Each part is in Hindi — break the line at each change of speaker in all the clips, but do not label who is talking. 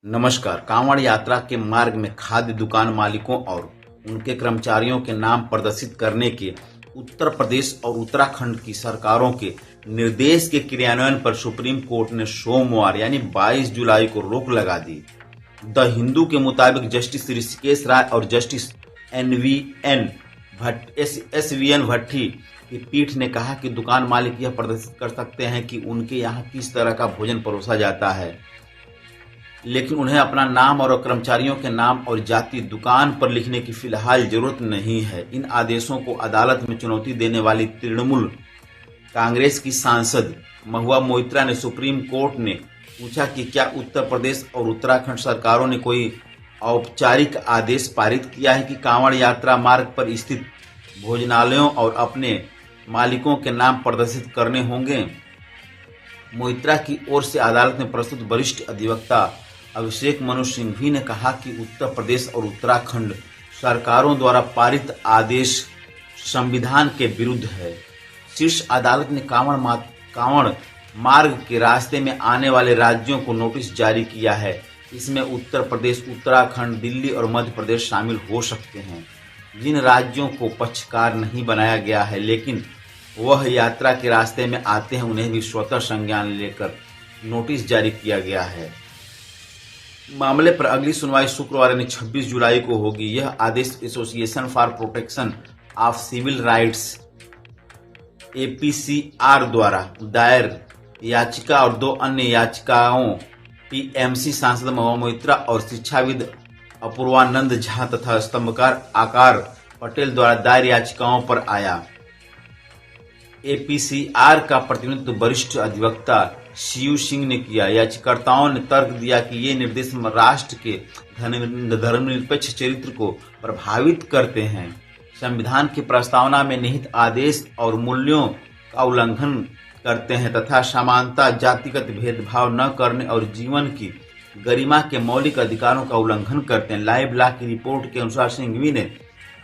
नमस्कार। कांवड़ यात्रा के मार्ग में खाद्य दुकान मालिकों और उनके कर्मचारियों के नाम प्रदर्शित करने के उत्तर प्रदेश और उत्तराखंड की सरकारों के निर्देश के क्रियान्वयन पर सुप्रीम कोर्ट ने सोमवार यानी 22 जुलाई को रोक लगा दी। द हिंदू के मुताबिक जस्टिस ऋषिकेश राय और जस्टिस एसवीएन भट्टी की पीठ ने कहा कि दुकान मालिक यह प्रदर्शित कर सकते हैं कि उनके यहाँ किस तरह का भोजन परोसा जाता है, लेकिन उन्हें अपना नाम और कर्मचारियों के नाम और जाति दुकान पर लिखने की फिलहाल जरूरत नहीं है। इन आदेशों को अदालत में चुनौती देने वाली तृणमूल कांग्रेस की सांसद महुआ मोइत्रा ने सुप्रीम कोर्ट ने पूछा कि क्या उत्तर प्रदेश और उत्तराखंड सरकारों ने कोई औपचारिक आदेश पारित किया है कि कांवड़ यात्रा मार्ग पर स्थित भोजनालयों और अपने मालिकों के नाम प्रदर्शित करने होंगे। मोइत्रा की ओर से अदालत में प्रस्तुत वरिष्ठ अधिवक्ता अभिषेक मनु सिंघवी ने कहा कि उत्तर प्रदेश और उत्तराखंड सरकारों द्वारा पारित आदेश संविधान के विरुद्ध है। शीर्ष अदालत ने कांवड़ मार्ग के रास्ते में आने वाले राज्यों को नोटिस जारी किया है। इसमें उत्तर प्रदेश, उत्तराखंड, दिल्ली और मध्य प्रदेश शामिल हो सकते हैं। जिन राज्यों को पक्षकार नहीं बनाया गया है लेकिन वह यात्रा के रास्ते में आते हैं, उन्हें भी स्वतः संज्ञान लेकर नोटिस जारी किया गया है। मामले पर अगली सुनवाई शुक्रवार यानी 26 जुलाई को होगी। यह आदेश association for protection of civil rights APCR द्वारा दायर याचिका और 2 अन्य याचिकाओं टीएमसी सांसद महुआ मोइत्रा और शिक्षाविद अपूर्वानंद झा तथा स्तंभकार आकार पटेल द्वारा दायर याचिकाओं पर आया। एपीसीआर का प्रतिनिधित्व वरिष्ठ अधिवक्ता शिव सिंह ने किया। याचिकाकर्ताओं ने तर्क दिया कि ये निर्देश राष्ट्र के धर्मनिरपेक्ष चरित्र को प्रभावित करते हैं, संविधान की प्रस्तावना में निहित आदेश और मूल्यों का उल्लंघन करते हैं तथा समानता, जातिगत भेदभाव न करने और जीवन की गरिमा के मौलिक अधिकारों का उल्लंघन करते हैं। लाइव लॉ की रिपोर्ट के अनुसार सिंघवी ने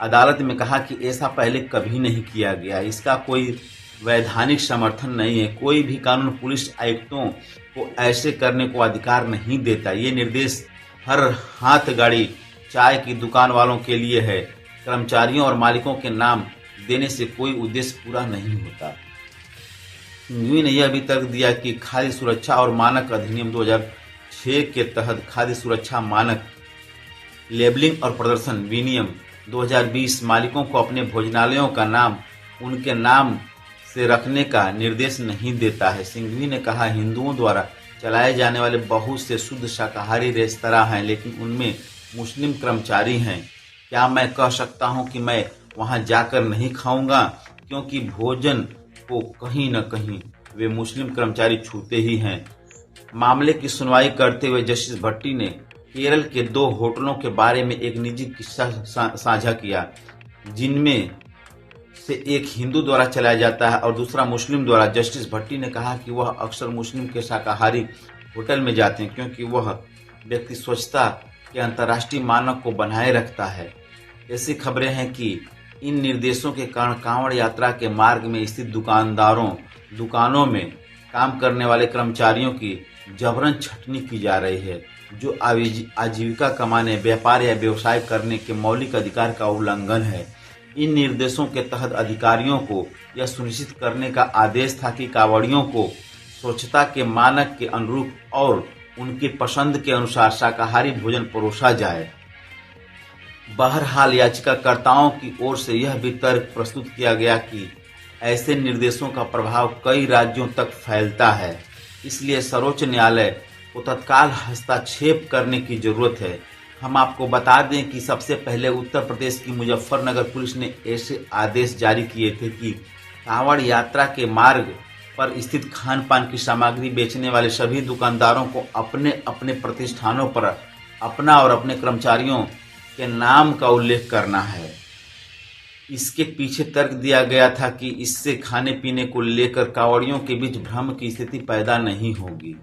अदालत में कहा कि ऐसा पहले कभी नहीं किया गया, इसका कोई वैधानिक समर्थन नहीं है। कोई भी कानून पुलिस आयुक्तों को ऐसे करने को अधिकार नहीं देता। ये निर्देश हर हाथ गाड़ी चाय की दुकान वालों के लिए है। कर्मचारियों और मालिकों के नाम देने से कोई उद्देश्य पूरा नहीं होता। सिंघवी ने यह भी तर्क दिया कि खाद्य सुरक्षा और मानक अधिनियम 2006 के तहत खाद्य सुरक्षा मानक लेबलिंग और प्रदर्शन विनियम 2020 मालिकों को अपने भोजनालयों का नाम उनके नाम से रखने का निर्देश नहीं देता है। सिंघवी ने कहा, हिंदुओं द्वारा चलाए जाने वाले बहुत से शुद्ध शाकाहारी रेस्तरां हैं, लेकिन उनमें मुस्लिम कर्मचारी हैं। क्या मैं कह सकता हूं कि मैं वहां जाकर नहीं खाऊंगा, क्योंकि भोजन को कहीं न कहीं वे मुस्लिम कर्मचारी छूते ही हैं। मामले की सुनवाई करते हुए जस्टिस भट्टी ने केरल के 2 होटलों के बारे में एक निजी किस्सा साझा किया, जिनमें से एक हिंदू द्वारा चलाया जाता है और दूसरा मुस्लिम द्वारा। जस्टिस भट्टी ने कहा कि वह अक्सर मुस्लिम के शाकाहारी होटल में जाते हैं, क्योंकि वह व्यक्ति स्वच्छता के अंतर्राष्ट्रीय मानक को बनाए रखता है। ऐसी खबरें हैं कि इन निर्देशों के कारण कांवड़ यात्रा के मार्ग में स्थित दुकानों में काम करने वाले कर्मचारियों की जबरन छटनी की जा रही है, जो आजीविका कमाने, व्यापार या व्यवसाय करने के मौलिक अधिकार का उल्लंघन है। इन निर्देशों के तहत अधिकारियों को यह सुनिश्चित करने का आदेश था कि कांवड़ियों को स्वच्छता के मानक के अनुरूप और उनकी पसंद के अनुसार शाकाहारी भोजन परोसा जाए। बहरहाल याचिकाकर्ताओं की ओर से यह भी तर्क प्रस्तुत किया गया कि ऐसे निर्देशों का प्रभाव कई राज्यों तक फैलता है, इसलिए सर्वोच्च न्यायालय को तत्काल हस्तक्षेप करने की जरूरत है। हम आपको बता दें कि सबसे पहले उत्तर प्रदेश की मुजफ्फरनगर पुलिस ने ऐसे आदेश जारी किए थे कि कांवड़ यात्रा के मार्ग पर स्थित खान पान की सामग्री बेचने वाले सभी दुकानदारों को अपने अपने प्रतिष्ठानों पर अपना और अपने कर्मचारियों के नाम का उल्लेख करना है। इसके पीछे तर्क दिया गया था कि इससे खाने पीने को लेकर कांवड़ियों के बीच भ्रम की स्थिति पैदा नहीं होगी।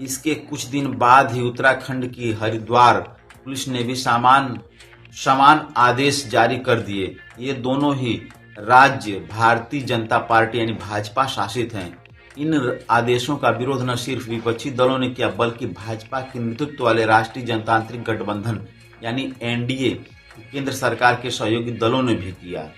इसके कुछ दिन बाद ही उत्तराखंड की हरिद्वार पुलिस ने भी समान आदेश जारी कर दिए। ये दोनों ही राज्य भारतीय जनता पार्टी यानी भाजपा शासित हैं। इन आदेशों का विरोध न सिर्फ विपक्षी दलों ने किया बल्कि भाजपा के नेतृत्व वाले राष्ट्रीय जनतांत्रिक गठबंधन यानी एनडीए केंद्र सरकार के सहयोगी दलों ने भी किया।